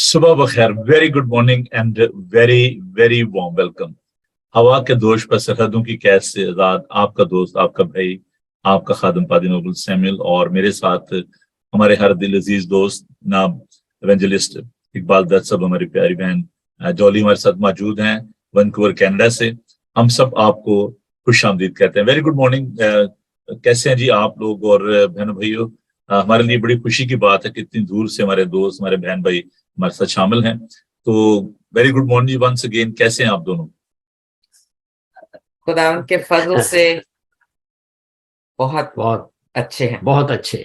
صبح بخیر, very good morning and very very warm welcome. ہوا کے دوش پر سرحدوں کی قید سے آزاد, آپ کا دوست, آپ کا بھائی, آپ کا خادم پادری نوبل سیموئل, اور میرے ساتھ ہمارے ہر دل عزیز دوست جناب ایونجلسٹ اقبال دت صاحب, ہماری پیاری بہن جولی ہمارے ساتھ موجود ہیں ونکوور کینیڈا سے. ہم سب آپ کو خوش آمدید کہتے ہیں. Very good morning. کیسے ہیں جی آپ لوگ؟ اور بہنوں بھائیوں, ہمارے لیے بڑی خوشی کی بات ہے کہ اتنی دور سے ہمارے دوست, ہمارے بہن بھائی ہمارے ساتھ شامل ہیں. تو very good morning once again. کیسے ہیں آپ دونوں؟ خدا ان کے فضل سے بہت بہت اچھے ہیں, بہت اچھے.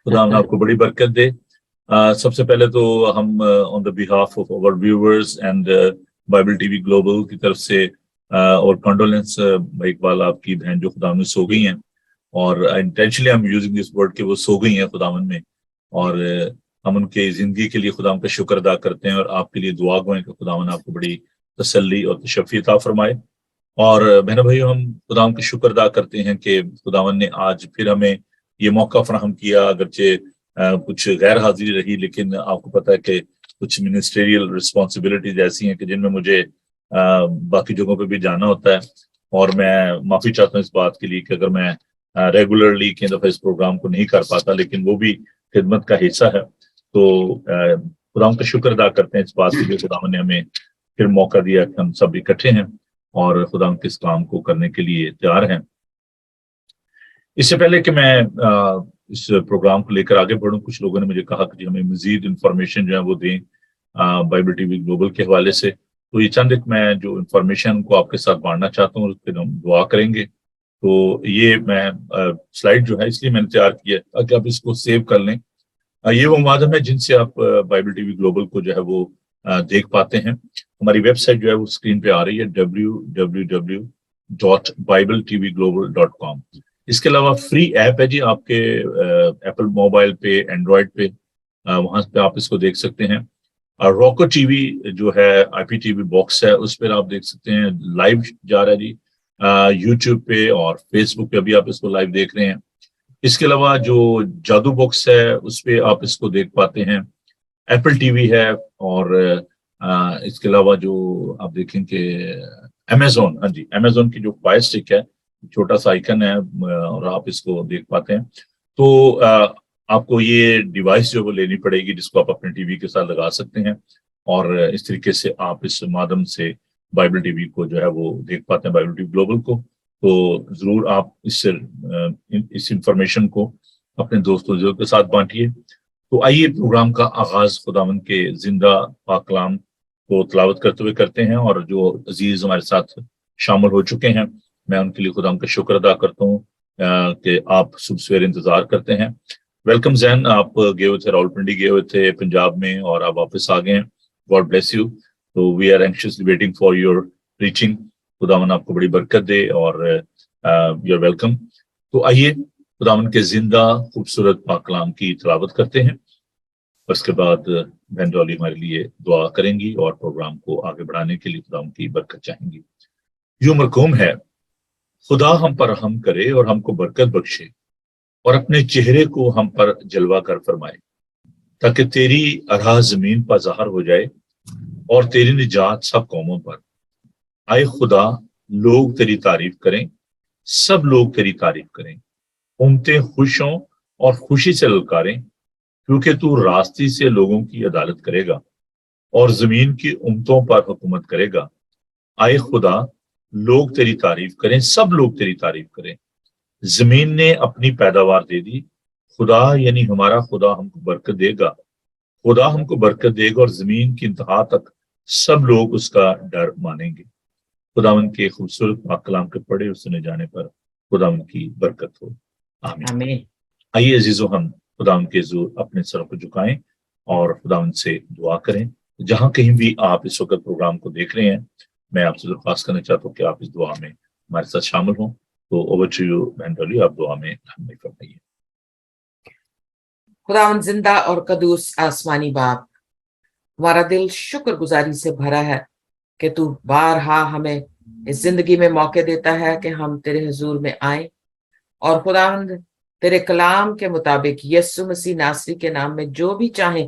خدا ہم آپ کو بڑی برکت دے. سب سے پہلے تو ہم on the behalf of our viewers and Bible T V global کی طرف سے اور کنڈولینس بھائی اقبال, آپ کی بہن جو خدا میں سو گئی ہیں, اور انٹینشنلی ہم یوزنگ دس ورڈ کہ وہ سو گئی ہیں خداوند میں, اور ہم ان کی زندگی کے لیے خداوند کا شکر ادا کرتے ہیں, اور آپ کے لیے دعا گوئیں کہ خداوند آپ کو بڑی تسلی اور تشفی عطا فرمائے. اور بہنوں بھائیوں, ہم خداوند کا شکر ادا کرتے ہیں کہ خداوند نے آج پھر ہمیں یہ موقع فراہم کیا. اگرچہ کچھ غیر حاضری رہی, لیکن آپ کو پتہ ہے کہ کچھ منسٹریل رسپانسبلٹیز ایسی ہیں کہ جن میں مجھے باقی جگہوں پہ بھی جانا ہوتا ہے, اور میں معافی چاہتا ہوں اس بات کے لیے کہ اگر میں ریگولرلی کئی دفعہ اس پروگرام کو نہیں کر پاتا, لیکن وہ بھی خدمت کا حصہ ہے. تو خداوند کا شکر ادا کرتے ہیں اس بات کے لیے خداوند نے ہمیں پھر موقع دیا کہ ہم سب اکٹھے ہیں اور خداوند کے اس کام کو کرنے کے لیے تیار ہیں. اس سے پہلے کہ میں اس پروگرام کو لے کر آگے بڑھوں, کچھ لوگوں نے مجھے کہا کہ ہمیں مزید انفارمیشن جو ہے وہ دیں بائبل ٹی وی گلوبل کے حوالے سے. تو یہ چند ایک میں جو انفارمیشن کو آپ کے ساتھ بانٹنا چاہتا ہوں, اس پہ ہم دعا کریں گے. تو یہ میں سلائیڈ جو ہے اس لیے میں نے تیار کیا تاکہ آپ اس کو سیو کر لیں. یہ وہ مادم ہے جن سے آپ بائبل ٹی وی گلوبل کو جو ہے وہ دیکھ پاتے ہیں. ہماری ویب سائٹ جو ہے وہ اسکرین پہ آ رہی ہے, www.bibletvglobal.com. اس کے علاوہ فری ایپ ہے جی آپ کے ایپل موبائل پہ, اینڈرائڈ پہ, وہاں پہ آپ اس کو دیکھ سکتے ہیں. روکو ٹی وی جو ہے آئی پی ٹی وی باکس ہے, اس پہ آپ دیکھ سکتے ہیں. لائیو جا رہا ہے جی یوٹیوب پہ اور فیس بک پہ بھی آپ اس کو لائیو دیکھ رہے ہیں. اس کے علاوہ جو جادو باکس ہے اس پہ آپ اس کو دیکھ پاتے ہیں. ایپل ٹی وی ہے, اور اس کے علاوہ جو آپ دیکھیں کہ امیزون, ہاں جی, امیزون کی جو فائر اسٹک ہے, چھوٹا سا آئیکن ہے, اور آپ اس کو دیکھ پاتے ہیں. تو آپ کو یہ ڈیوائس جو وہ لینی پڑے گی جس کو آپ اپنے ٹی وی کے ساتھ لگا سکتے ہیں, اور اس طریقے سے آپ اس مادھیم سے بائبل ٹی وی کو جو ہے وہ دیکھ پاتے ہیں, بائبل ٹی وی گلوبل کو. تو ضرور آپ اس انفارمیشن کو اپنے دوستوں کے ساتھ بانٹیے. تو آئیے پروگرام کا آغاز خداوند کے زندہ پاک کلام کو تلاوت کرتے ہوئے کرتے ہیں. اور جو عزیز ہمارے ساتھ شامل ہو چکے ہیں, میں ان کے لیے خداوند کا شکر ادا کرتا ہوں کہ آپ صبح سویر انتظار کرتے ہیں. ویلکم زین, آپ گئے ہوئے تھے, راولپنڈی گئے ہوئے تھے پنجاب میں, اور آپ واپس آ گئے ہیں. God bless you. تو we are anxiously waiting for your reaching. خداوند آپ کو بڑی برکت دے, اور یو آر ویلکم. تو آئیے خداوند کے زندہ خوبصورت پاک کلام کی تلاوت کرتے ہیں. اس کے بعد بہن ڈالی ہمارے لیے دعا کریں گی اور پروگرام کو آگے بڑھانے کے لیے خداوند کی برکت چاہیں گی. یوں مرقوم ہے, خدا ہم پر رحم کرے اور ہم کو برکت بخشے, اور اپنے چہرے کو ہم پر جلوہ کر فرمائے, تاکہ تیری راہ زمین پر ظاہر ہو جائے اور تیری نجات سب قوموں پر. آئے خدا, لوگ تیری تعریف کریں, سب لوگ تیری تعریف کریں. امتیں خوش ہوں اور خوشی سے للکاریں, کیونکہ تو راستی سے لوگوں کی عدالت کرے گا اور زمین کی امتوں پر حکومت کرے گا. آئے خدا, لوگ تیری تعریف کریں, سب لوگ تیری تعریف کریں. زمین نے اپنی پیداوار دے دی, خدا یعنی ہمارا خدا ہم کو برکت دے گا. خدا ہم کو برکت دے گا, اور زمین کی انتہا تک سب لوگ اس کا ڈر مانیں گے. خداوند کے خوبصورت پاک کلام کے پڑھے اور سنے جانے پر خداوند کی برکت ہو. آمین. آئیے عزیزو, ہم خداوند کے حضور اپنے سروں کو جھکائیں اور خداوند سے دعا کریں. جہاں کہیں بھی آپ اس وقت پروگرام کو دیکھ رہے ہیں, میں آپ سے درخواست کرنا چاہتا ہوں کہ آپ اس دعا میں ہمارے ساتھ شامل ہوں. تو اوور ٹو یو بہن ڈالی, آپ دعا میں رہنمائی فرمائیے. خداوند زندہ اور قدوس آسمانی باپ, ہمارا دل شکر گزاری سے بھرا ہے کہ تو بارہا ہمیں اس زندگی میں موقع دیتا ہے کہ ہم تیرے حضور میں آئیں, اور خداوند تیرے کلام کے مطابق یسوع مسیح ناصری کے نام میں جو بھی چاہیں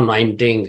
19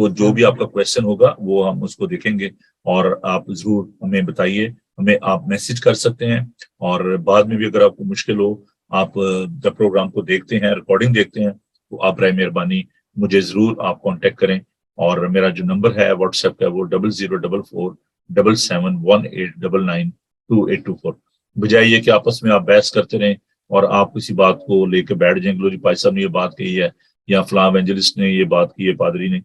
تو جو بھی آپ کا کویشچن ہوگا وہ ہم اس کو دیکھیں گے اور آپ ضرور ہمیں بتائیے. ہمیں آپ میسج کر سکتے ہیں اور بعد میں بھی اگر آپ کو مشکل ہو, آپ جب پروگرام کو دیکھتے ہیں, ریکارڈنگ دیکھتے ہیں, تو آپ برائے مہربانی مجھے ضرور آپ کانٹیکٹ کریں. اور میرا جو نمبر ہے واٹس ایپ کا وہ 00447718992824. بجائے یہ کہ آپس میں آپ بحث کرتے رہیں اور آپ کسی بات کو لے کے بیٹھ جائیں, گلوری پائی صاحب نے یہ بات کہی ہے یا فلاں ایونجلسٹ نے یہ بات کی ہے, پادری نے,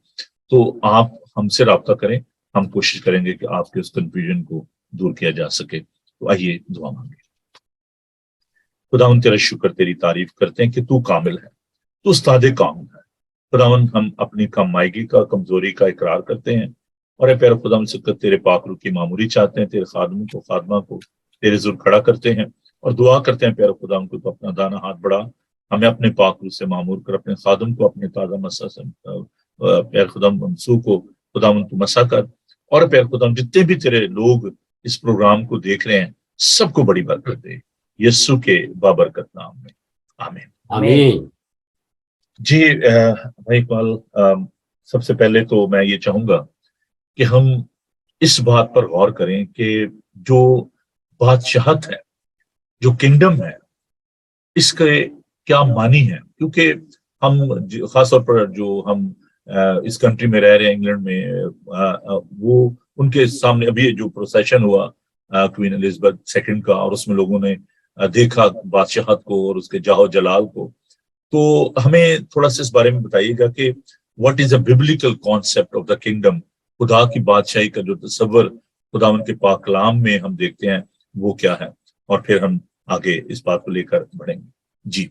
تو آپ ہم سے رابطہ کریں. ہم کوشش کریں گے کہ آپ کے اس کنفیوژن کو دور کیا جا سکے. تو آئیے دعا مانگیں. خداوند تیرا شکر, تیری تعریف کرتے ہیں کہ تو کامل ہے, تو استاد کامل ہے. خداوند ہم اپنی کم مائگی کا, کمزوری کا اقرار کرتے ہیں اور اے پیارے خداوند سے تیرے پاک روح کی معمولی چاہتے ہیں, تیرے خادموں کو, خادمہ کو تیرے ضرور کھڑا کرتے ہیں اور دعا کرتے ہیں پیارے خداوند کو تو اپنا دانا ہاتھ بڑھا, ہمیں اپنے پاک روح سے معمور کر, اپنے خادم کو اپنے تازہ مسا سے پیارے خداوند منسوخ کو خداوند تو مسا کر, اور پیارے خداوند جتنے بھی تیرے لوگ اس پروگرام کو دیکھ رہے ہیں سب کو بڑی برکت دے, یسوع کے بابرکت نام میں, آمین. آمین. جی بھائی اقبال, سب سے پہلے تو میں یہ چاہوں گا کہ ہم اس بات پر غور کریں کہ جو بادشاہت ہے, جو کنگڈم ہے, اس کے کیا معنی ہے. کیونکہ ہم خاص طور پر جو ہم اس کنٹری میں رہ رہے ہیں, انگلینڈ میں, وہ ان کے سامنے ابھی جو پروسیشن ہوا کوئین الزبتھ سیکنڈ کا, اور اس میں لوگوں نے دیکھا بادشاہت کو اور اس کے جاہ و جلال کو. تو ہمیں تھوڑا سا اس بارے میں بتائیے گا کہ what is a biblical concept of the kingdom. خدا کی بادشاہی کا جو تصور خدا ان کے پاک کلام میں ہم دیکھتے ہیں وہ کیا ہے, اور پھر ہم آگے اس بات کو لے کر بڑھیں گے. جی.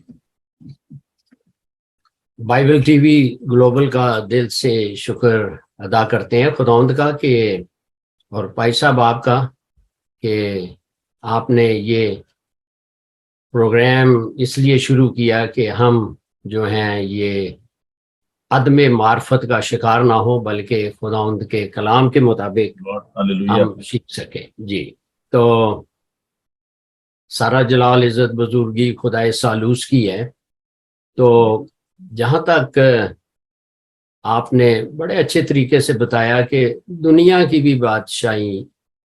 بائبل ٹی وی گلوبل کا دل سے شکر ادا کرتے ہیں خداوند کا کہ, اور پائی صاحب آپ کا, کہ آپ نے یہ پروگرام اس لیے شروع کیا کہ ہم جو ہیں یہ عدم معرفت کا شکار نہ ہو, بلکہ خداوند کے کلام کے مطابق ہم سیکھ سکیں. جی. تو سارا جلال عزت بزرگی خدائے سالوس کی ہے. تو جہاں تک آپ نے بڑے اچھے طریقے سے بتایا کہ دنیا کی بھی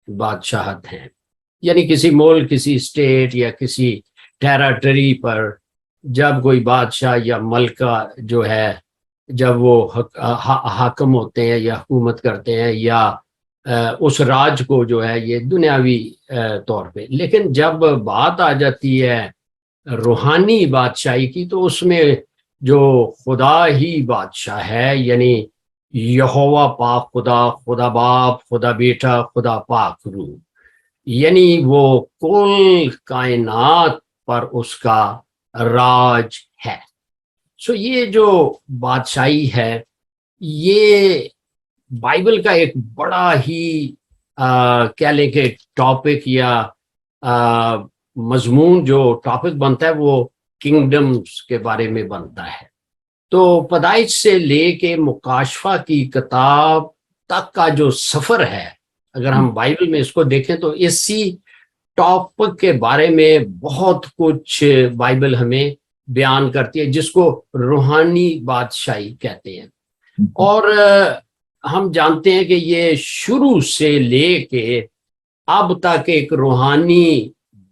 بادشاہت ہیں, یعنی کسی ملک, کسی اسٹیٹ یا کسی ٹیراٹری پر جب کوئی بادشاہ یا ملکہ جو ہے, جب وہ حاکم ہوتے ہیں یا حکومت کرتے ہیں یا اس راج کو جو ہے یہ دنیاوی طور پہ, لیکن جب بات آ جاتی ہے روحانی بادشاہی کی تو اس میں جو خدا ہی بادشاہ ہے, یعنی یہوہ پاک خدا, خدا باپ, خدا بیٹا, خدا پاک روح, یعنی وہ کل کائنات پر اس کا راج ہے. سو یہ جو بادشاہی ہے یہ بائبل کا ایک بڑا ہی کہہ لیں کہ ٹاپک یا مضمون جو ٹاپک بنتا ہے وہ کنگڈمز کے بارے میں بنتا ہے. تو پیدائش سے لے کے مکاشفہ کی کتاب تک کا جو سفر ہے, اگر ہم بائبل میں اس کو دیکھیں تو اسی ٹاپک کے بارے میں بہت کچھ بائبل ہمیں بیان کرتی ہے, جس کو روحانی بادشاہی کہتے ہیں. اور ہم جانتے ہیں کہ یہ شروع سے لے کے اب تک ایک روحانی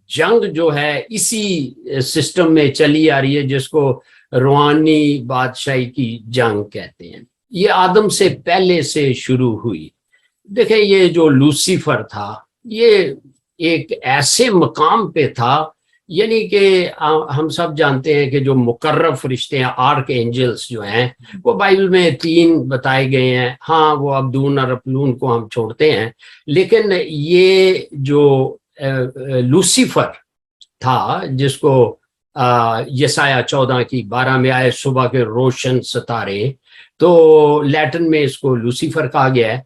جنگ جو ہے اسی سسٹم میں چلی آ رہی ہے, جس کو روحانی بادشاہی کی جنگ کہتے ہیں. یہ آدم سے پہلے سے شروع ہوئی. دیکھیں یہ جو لوسیفر تھا یہ ایک ایسے مقام پہ تھا, یعنی کہ ہم سب جانتے ہیں کہ جو مقرب فرشتے ہیں, آرک اینجلس جو ہیں, وہ بائبل میں 3 بتائے گئے ہیں. ہاں وہ ابدون اور اپلون کو ہم چھوڑتے ہیں, لیکن یہ جو لوسیفر تھا جس کو یسایہ 14 کی 12 میں آئے صبح کے روشن ستارے, تو لیٹن میں اس کو لوسیفر کہا گیا ہے.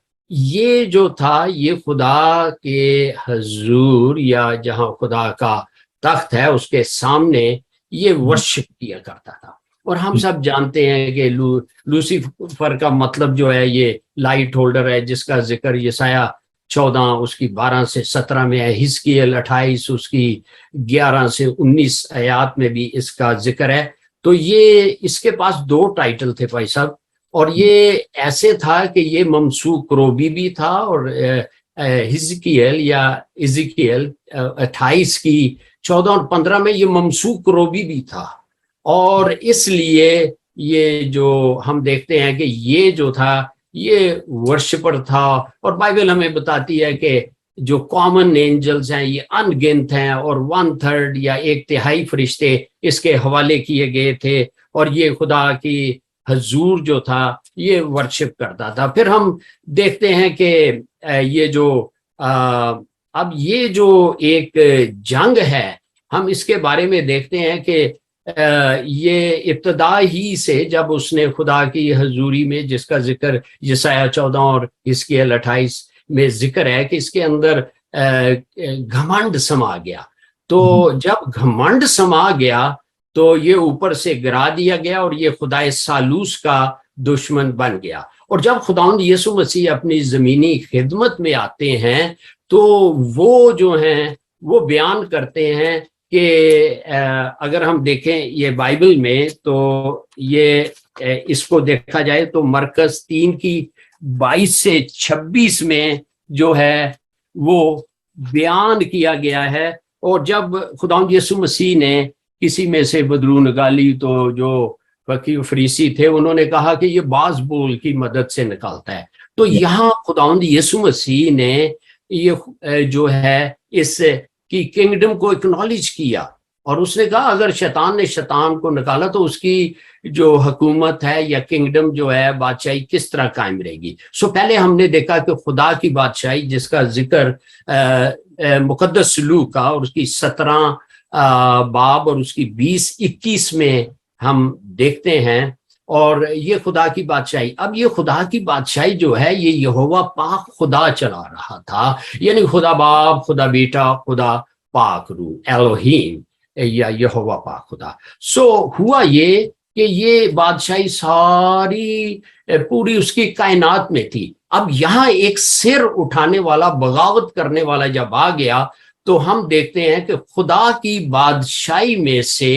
یہ جو تھا یہ خدا کے حضور یا جہاں خدا کا تخت ہے اس کے سامنے یہ ورشپ کیا کرتا تھا. اور ہم سب جانتے ہیں کہ لوسیفر کا مطلب جو ہے یہ لائٹ ہولڈر ہے, جس کا ذکر یسایہ 14 اس کی 12 سے 17 میں ہے, حزقیل 28 اس کی 11 سے 19 آیات میں بھی اس کا ذکر ہے. تو یہ اس کے پاس 2 ٹائٹل تھے بھائی صاحب, اور یہ ایسے تھا کہ یہ ممسوک کروبی بھی تھا، اور حزقیل یا ایزیکیل 28 کی 14 اور 15 میں یہ ممسوک کروبی بھی تھا. اور اس لیے یہ جو ہم دیکھتے ہیں کہ یہ جو تھا یہ ورشپر تھا. اور بائبل ہمیں بتاتی ہے کہ جو کامن اینجلز ہیں یہ ان گنت ہیں، اور 1/3 یا 1/3 فرشتے اس کے حوالے کیے گئے تھے، اور یہ خدا کی حضور جو تھا یہ ورشپ کرتا تھا. پھر ہم دیکھتے ہیں کہ یہ جو اب یہ جو ایک جنگ ہے، ہم اس کے بارے میں دیکھتے ہیں کہ یہ ابتدا ہی سے جب اس نے خدا کی حضوری میں، جس کا ذکر یسایہ 14 اور حزقیل 28 میں ذکر ہے کہ اس کے اندر گھمنڈ سما گیا. تو جب گھمنڈ سما گیا تو یہ اوپر سے گرا دیا گیا، اور یہ خدا سالوس کا دشمن بن گیا. اور جب خداوند یسوع مسیح اپنی زمینی خدمت میں آتے ہیں تو وہ جو ہیں وہ بیان کرتے ہیں کہ اگر ہم دیکھیں یہ بائبل میں تو یہ اس کو دیکھا جائے تو مرکز 3 کی 22 سے 26 میں جو ہے وہ بیان کیا گیا ہے. اور جب خداوند یسوع مسیح نے کسی میں سے بدرو نکالی تو جو فقیہ فریسی تھے انہوں نے کہا کہ یہ باز بول کی مدد سے نکالتا ہے. تو یہاں خداوند یسوع مسیح نے یہ جو ہے اس کی کنگڈم کو اکنالج کیا، اور اس نے کہا اگر شیطان نے شیطان کو نکالا تو اس کی جو حکومت ہے یا کنگڈم جو ہے بادشاہی کس طرح قائم رہے گی. پہلے ہم نے دیکھا کہ خدا کی بادشاہی جس کا ذکر مقدس سلوک کا اور اس کی 17 باب اور اس کی 20-21 میں ہم دیکھتے ہیں. اور یہ خدا کی بادشاہی، اب یہ خدا کی بادشاہی جو ہے یہ یہوہ پاک خدا چلا رہا تھا، یعنی خدا باپ، خدا بیٹا، خدا پاک روح، ایلوہیم یا یہوہ پاک خدا. ہوا یہ کہ یہ بادشاہی ساری پوری اس کی کائنات میں تھی. اب یہاں ایک سر اٹھانے والا، بغاوت کرنے والا جب آ گیا تو ہم دیکھتے ہیں کہ خدا کی بادشاہی میں سے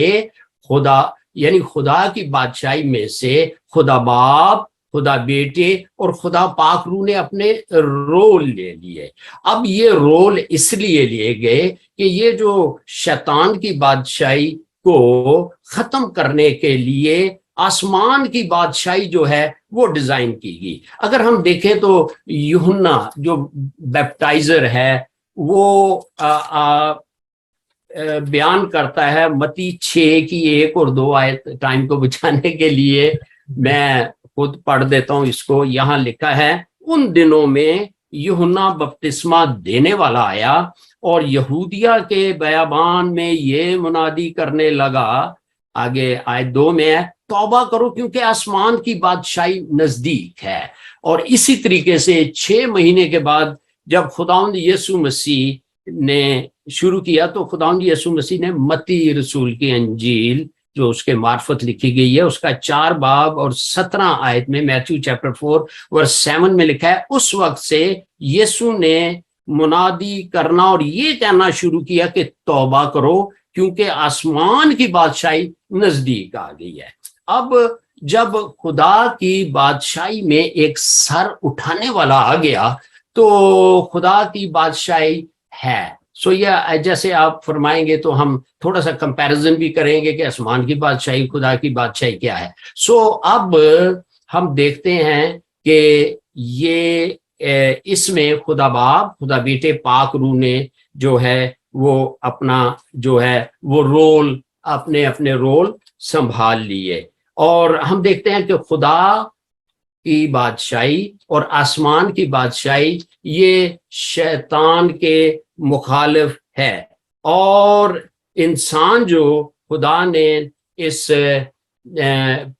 یعنی خدا کی بادشاہی میں سے خدا باپ، خدا بیٹے اور خدا پاک روح نے اپنے رول لے لیے. اب یہ رول اس لیے لیے گئے کہ یہ جو شیطان کی بادشاہی کو ختم کرنے کے لیے آسمان کی بادشاہی جو ہے وہ ڈیزائن کی گئی. اگر ہم دیکھیں تو یوحنا جو بیپٹائزر ہے وہ بیان کرتا ہے متی 6 کی 1 اور 2 آیت. ٹائم کو بچانے کے لیے میں خود پڑھ دیتا ہوں اس کو. یہاں لکھا ہے ان دنوں میں یوحنا بپتسمہ دینے والا آیا اور یہودیہ کے بیابان میں یہ منادی کرنے لگا، آگے آیت 2 میں ہے، توبہ کرو کیونکہ آسمان کی بادشاہی نزدیک ہے. اور اسی طریقے سے 6 مہینے کے بعد جب خداوند یسوع مسیح نے شروع کیا تو خداوند یسوع مسیح نے متی رسول کی انجیل جو اس کے معرفت لکھی گئی ہے اس کا 4 باب اور 17 آیت میں، میتھیو چیپٹر 4 ورس 7 میں لکھا ہے، اس وقت سے یسوع نے منادی کرنا اور یہ کہنا شروع کیا کہ توبہ کرو کیونکہ آسمان کی بادشاہی نزدیک آ گئی ہے. اب جب خدا کی بادشاہی میں ایک سر اٹھانے والا آ گیا تو خدا کی بادشاہی ہے. یہ جیسے آپ فرمائیں گے تو ہم تھوڑا سا کمپیریزن بھی کریں گے کہ آسمان کی بادشاہی، خدا کی بادشاہی کیا ہے. اب ہم دیکھتے ہیں کہ یہ اس میں خدا باپ، خدا بیٹے، پاک روح نے جو ہے وہ اپنا جو ہے وہ رول، اپنے رول سنبھال لیے. اور ہم دیکھتے ہیں کہ خدا کی بادشاہی اور آسمان کی بادشاہی یہ شیطان کے مخالف ہے. اور انسان جو خدا نے اس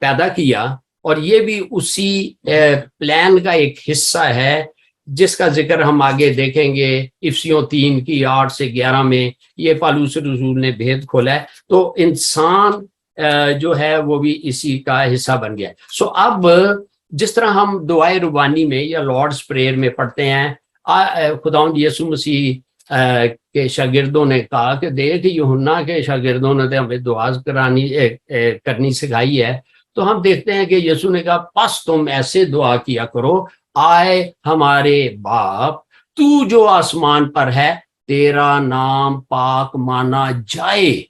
پیدا کیا اور یہ بھی اسی پلان کا ایک حصہ ہے جس کا ذکر ہم آگے دیکھیں گے. افسیوں 3 کی 8 سے 11 میں یہ پالوس رسول نے بھید کھولا ہے. تو انسان جو ہے وہ بھی اسی کا حصہ بن گیا. اب جس طرح ہم دعائے ربانی میں یا لارڈز پریئر میں پڑھتے ہیں، خداوند یسوع مسیح کے شاگردوں نے کہا کہ دیکھ یوحنا کے شاگردوں نے ہمیں دعا کرنی سکھائی ہے، تو ہم دیکھتے ہیں کہ یسوع نے کہا پس تم ایسے دعا کیا کرو، آئے ہمارے باپ تو جو آسمان پر ہے، تیرا نام پاک مانا جائے،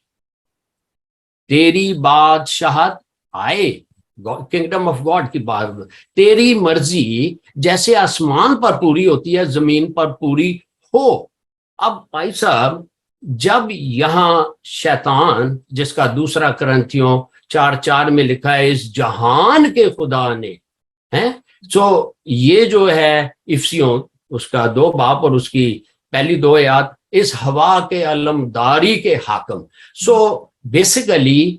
تیری بادشاہت آئے، کنگڈم آف گاڈ کی بات، تیری مرضی جیسے آسمان پر پوری ہوتی ہے زمین پر پوری ہو۔ اب بھائی صاحب جب یہاں شیطان، جس کا دوسرا کرنتھیوں 4:4 میں لکھا ہے اس جہان کے خدا نے، ہیں سو یہ جو ہے افسیوں اس کا 2 باب اور اس کی پہلی 2 آیات، اس ہوا کے علمداری کے حاکم، سو بیسیکلی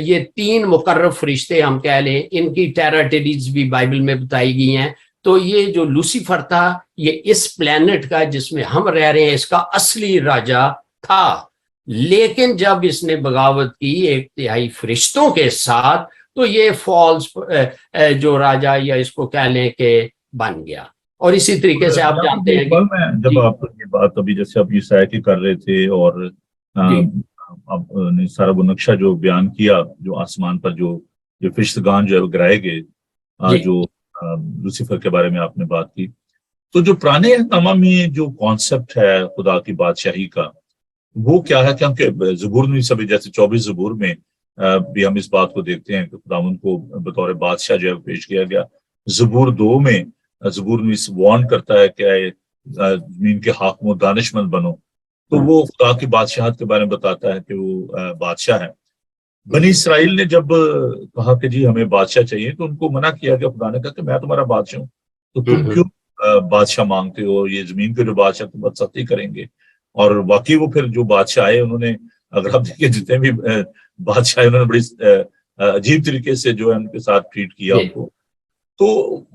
یہ 3 مقرر فرشتے ہم کہہ لیں، ان کی ٹیریٹریز بھی بائبل میں بتائی گئی ہیں۔ تو یہ جو لوسیفر تھا یہ اس پلانٹ کا جس میں ہم رہ رہے ہیں اس کا اصلی راجا تھا، لیکن جب اس نے بغاوت کی 1 تہائی فرشتوں کے ساتھ تو یہ فالس جو راجا یا اس کو کہہ لیں کہ بن گیا۔ اور اسی طریقے سے آپ جانتے ہیں میں جب آپ یہ بات ابھی جیسے آپ عیسائی کی کر رہے تھے اور آپ نے سارا وہ نقشہ جو بیان کیا، جو آسمان پر جو فرشتگان جو ہے گرائے گئے، جو لوسیفر کے بارے میں آپ نے بات کی، تو جو پرانے احکامہ میں جو کانسیپٹ ہے خدا کی بادشاہی کا وہ کیا ہے؟ کیونکہ زبور میں سبھی جیسے 24 زبور میں بھی ہم اس بات کو دیکھتے ہیں کہ خداوند کو بطور بادشاہ جو ہے پیش کیا گیا۔ زبور 2 میں زبور میں وارن کرتا ہے کہ زمین کے حاکم و دانش مند بنو، تو وہ خدا کی بادشاہت کے بارے میں بتاتا ہے کہ وہ بادشاہ ہے۔ بنی اسرائیل نے جب کہا کہ جی ہمیں بادشاہ چاہیے تو ان کو منع کیا گیا، خدا نے کہا کہ میں تمہارا بادشاہ ہوں، تو تم کیوں بادشاہ مانگتے ہو؟ یہ زمین کے جو بادشاہ تو بد سختی کریں گے۔ اور واقعی وہ پھر جو بادشاہ آئے انہوں نے، اگر آپ دیکھیں جتنے بھی بادشاہ انہوں نے بڑی عجیب طریقے سے جو ہے ان کے ساتھ ٹریٹ کیا ان کو۔ تو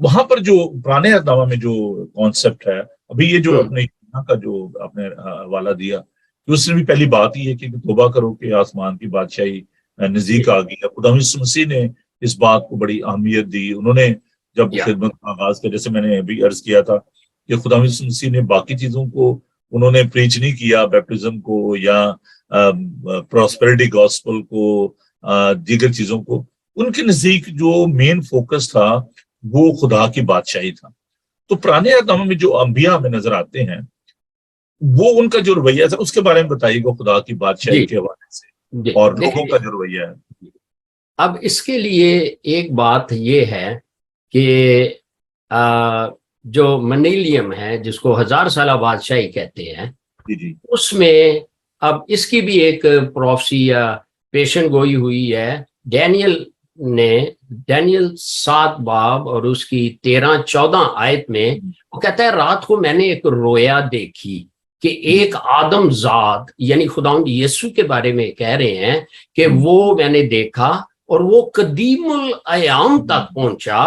وہاں پر جو پرانے اقدامہ میں جو کانسیپٹ ہے، ابھی یہ جو اپنے یہاں کا جو آپ نے حوالہ دیا، اس میں بھی پہلی بات ہی ہے کہ توبہ کرو کہ آسمان کی بادشاہی نزدیک آ گئی ہے۔ خدا یسوع مسیح نے اس بات کو بڑی اہمیت دی۔ انہوں نے جب خدمت کا آغاز کیا، جیسے میں نے ابھی عرض کیا تھا کہ خدا یسوع مسیح نے باقی چیزوں کو انہوں نے پریچ نہیں کیا، بیپٹزم کو یا پراسپیرٹی گاسپل کو، دیگر چیزوں کو۔ ان کے نزدیک جو مین فوکس تھا وہ خدا کی بادشاہی تھا۔ تو پرانے اقداموں میں جو انبیاء ہمیں نظر آتے ہیں وہ ان کا جو رویہ تھا اس کے بارے میں بتائیے گا خدا کی بادشاہی کے حوالے سے اور لوگوں کا جو رویہ ہے۔ اب اس کے لیے ایک بات یہ ہے کہ جو منیلیم ہے جس کو 1000 سالہ بادشاہی کہتے ہیں، اس میں اب اس کی بھی ایک پروفسی یا پیشن گوئی ہوئی ہے۔ ڈینیل 7 باب اور اس کی 13-14 آیت میں وہ کہتا ہے رات کو میں نے ایک رویا دیکھی کہ ایک آدم ذات، یعنی خداوند یسوع کے بارے میں کہہ رہے ہیں کہ وہ میں نے دیکھا اور وہ قدیم الایام تک پہنچا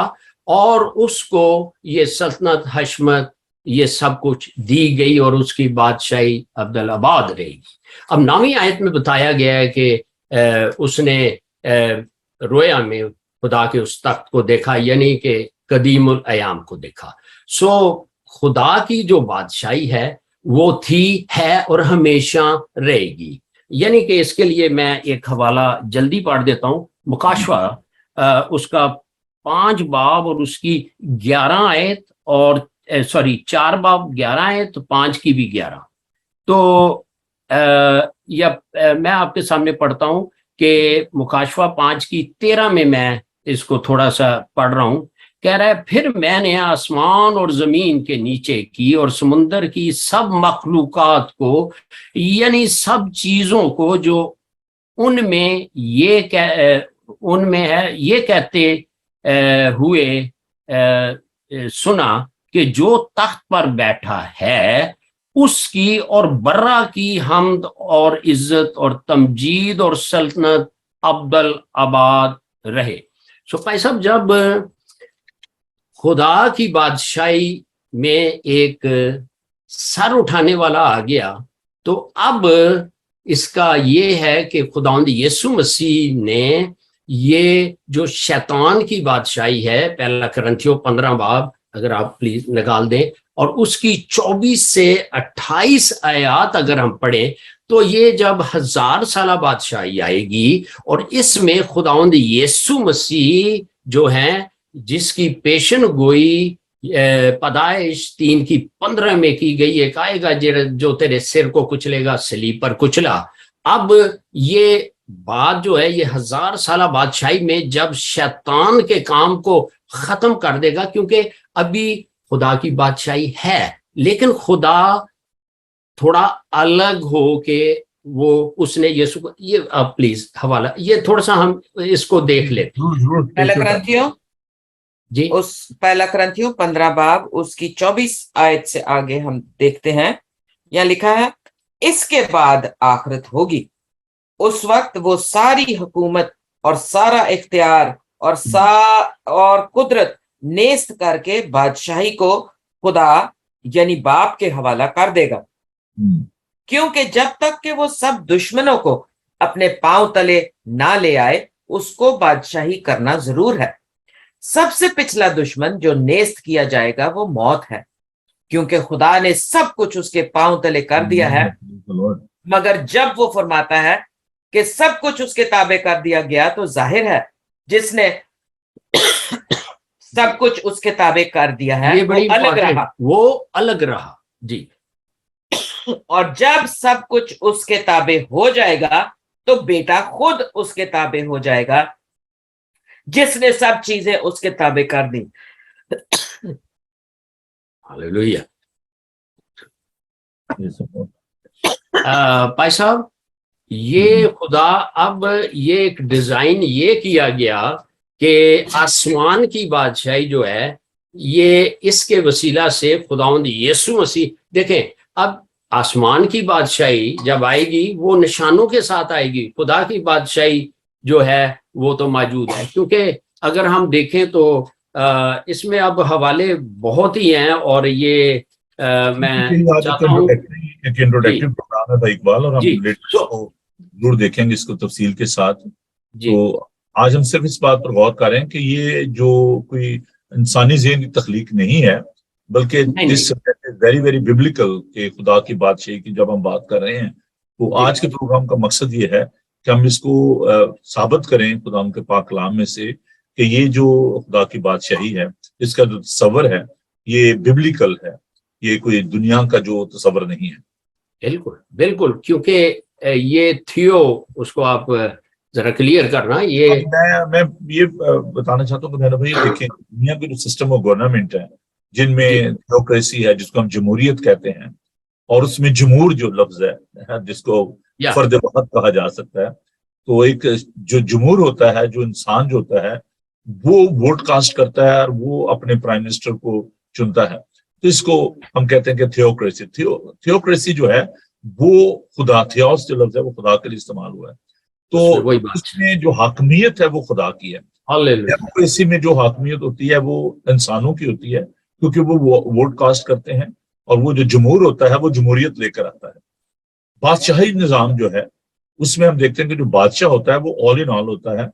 اور اس کو یہ سلطنت، حشمت، یہ سب کچھ دی گئی اور اس کی بادشاہی ابدالآباد رہے گی۔ اب 9ویں آیت میں بتایا گیا ہے کہ اس نے رویا میں خدا کے اس تخت کو دیکھا، یعنی کہ قدیم الایام کو دیکھا۔ سو خدا کی جو بادشاہی ہے وہ تھی، ہے اور ہمیشہ رہے گی۔ یعنی کہ اس کے لیے میں ایک حوالہ جلدی پڑھ دیتا ہوں، مکاشفہ اس کا 5 باب اور اس کی 11 آیت، اور 4 باب 11 آیت، 5 کی بھی 11۔ تو میں آپ کے سامنے پڑھتا ہوں کہ مکاشفہ 5 کی 13 میں اس کو تھوڑا سا پڑھ رہا ہوں۔ کہہ رہا ہے پھر میں نے آسمان اور زمین کے نیچے کی اور سمندر کی سب مخلوقات کو، یعنی سب چیزوں کو جو ان میں ہے، یہ کہتے ہوئے سنا کہ جو تخت پر بیٹھا ہے اس کی اور برا کی حمد اور عزت اور تمجید اور سلطنت ابدالآباد رہے۔ بھائی صاحب جب خدا کی بادشاہی میں ایک سر اٹھانے والا آ گیا تو اب اس کا یہ ہے کہ خداوند یسوع مسیح نے یہ جو شیطان کی بادشاہی ہے، پہلا کرنتھیوں 15 باب اگر آپ پلیز نکال دیں، اور اس کی 24 سے 28 آیات اگر ہم پڑھیں تو یہ جب 1000 سالہ بادشاہی آئے گی اور اس میں خداوند یسوع مسیح جو ہیں جس کی پیشن گوئی پیدائش 3:15 میں کی گئی، ایک آئے گا جو تیرے سر کو کچلے گا، صلیب پر کچلا. اب یہ بات جو ہے یہ 1000 سالہ بادشاہی میں جب شیطان کے کام کو ختم کر دے گا، کیونکہ ابھی خدا کی بادشاہی ہے لیکن خدا تھوڑا الگ ہو کے وہ اس نے یسوع کو، یہ آپ پلیز حوالہ یہ تھوڑا سا ہم اس کو دیکھ لیتے ہیں. پہلا کرنتھیوں جی اس پہلا کرنتھیوں 15 باب اس کی 24 آیت سے آگے ہم دیکھتے ہیں. یہاں لکھا ہے اس کے بعد آخرت ہوگی، اس وقت وہ ساری حکومت اور سارا اختیار اور قدرت نیست کر کے بادشاہی کو خدا یعنی باپ کے حوالہ کر دے گا، کیونکہ جب تک کہ وہ سب دشمنوں کو اپنے پاؤں تلے نہ لے آئے اس کو بادشاہی کرنا ضرور ہے. سب سے پچھلا دشمن جو نیست کیا جائے گا وہ موت ہے، کیونکہ خدا نے سب کچھ اس کے پاؤں تلے کر دیا ہے. مگر جب وہ فرماتا ہے کہ سب کچھ اس کے تابع کر دیا گیا تو ظاہر ہے جس نے سب کچھ اس کے تابع کر دیا ہے یہ بڑی وہ الگ رہا. وہ الگ رہا. جی اور جب سب کچھ اس کے تابع ہو جائے گا تو بیٹا خود اس کے تابع ہو جائے گا جس نے سب چیزیں اس کے تابع کر دی. ہاللویہ. بھائی صاحب یہ خدا اب یہ ایک ڈیزائن یہ کیا گیا کہ آسمان کی بادشاہی جو ہے یہ اس کے وسیلہ سے خداوند یسوع مسیح، دیکھیں اب آسمان کی بادشاہی جب آئے گی وہ نشانوں کے ساتھ آئے گی، خدا کی بادشاہی جو ہے وہ تو موجود ہے. کیونکہ اگر ہم دیکھیں تو اس میں اب حوالے بہت ہی ہیں اور یہ میں چاہتا ہوں انٹروڈکٹیو پروگرام ہے اقبال، اور ہم ضرور دیکھیں گے اس کو تفصیل کے ساتھ. تو آج ہم صرف اس بات پر غور کر رہے ہیں کہ یہ جو کوئی انسانی ذہن کی تخلیق نہیں ہے بلکہ دس ویری ویری ببلیکل کہ خدا کی بادشاہی کی جب ہم بات کر رہے ہیں تو آج کے پروگرام کا مقصد یہ ہے کہ ہم اس کو ثابت کریں خدا کے پاک کلام میں سے کہ یہ جو خدا کی بادشاہی ہے اس کا جو تصور ہے یہ ببلیکل ہے، یہ کوئی دنیا کا جو تصور نہیں ہے. بالکل بالکل، کیونکہ یہ تھیو اس کو آپ ذرا کلیئر کرنا. یہ میں یہ بتانا چاہتا ہوں کہ میرا بھائی دیکھیں دنیا کے جو سسٹم آف گورنمنٹ ہے جن میں تھیوکریسی ہے جس کو ہم جمہوریت کہتے ہیں، اور اس میں جمہور جو لفظ ہے جس کو فرد وحد کہا جا سکتا ہے، تو ایک جو جمہور ہوتا ہے، جو انسان جو ہوتا ہے وہ ووٹ کاسٹ کرتا ہے اور وہ اپنے پرائم منسٹر کو چنتا ہے. تو اس کو ہم کہتے ہیں کہ تھیوکریسی. تھیوکریسی جو ہے وہ خدا، تھیوس جو لفظ ہے وہ خدا کے لیے استعمال ہوا ہے. تو اس میں جو حاکمیت ہے وہ خدا کی ہے. ڈیموکریسی میں جو حاکمیت ہوتی ہے وہ انسانوں کی ہوتی ہے کیونکہ وہ ووٹ کاسٹ کرتے ہیں، اور وہ جو جمہور ہوتا ہے وہ جمہوریت لے کر آتا ہے. بادشاہی نظام جو ہے اس میں ہم دیکھتے ہیں کہ جو بادشاہ ہوتا ہے وہ آل ان آل ہوتا ہے،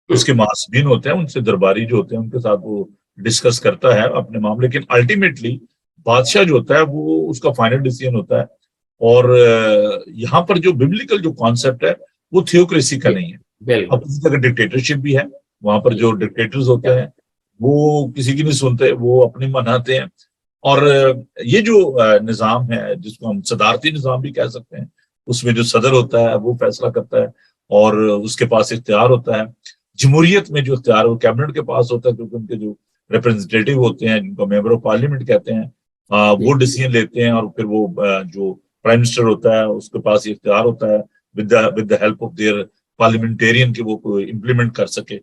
اس کے معصبین ہوتے ہیں، ان سے درباری جو ہوتے ہیں ان کے ساتھ وہ ڈسکس کرتا ہے اپنے معاملے، لیکن الٹیمیٹلی بادشاہ جو ہوتا ہے وہ اس کا فائنل ڈیسیژن ہوتا ہے. اور یہاں پر جو ببلیکل جو کانسیپٹ ہے وہ تھیوکریسی کا نہیں ہے. اب اسی طرح ڈکٹیٹرشپ بھی ہے، وہاں پر جو ڈکٹیٹرز ہوتے ہیں وہ کسی کی نہیں سنتے، وہ اپنی مناتے ہیں. اور یہ جو نظام ہے جس کو ہم صدارتی نظام بھی کہہ سکتے ہیں، اس میں جو صدر ہوتا ہے وہ فیصلہ کرتا ہے اور اس کے پاس اختیار ہوتا ہے. جمہوریت میں جو اختیار ہے وہ کیبنٹ کے پاس ہوتا ہے کیونکہ ان کے جو ریپرزنٹیٹیو ہوتے ہیں جن کو ممبر آف پارلیمنٹ کہتے ہیں وہ ڈیسیژن لیتے ہیں، اور پھر وہ جو پرائم منسٹر ہوتا ہے اس کے پاس اختیار ہوتا ہے with the help of their parliamentarian کہ وہ کوئی امپلیمنٹ کر سکے.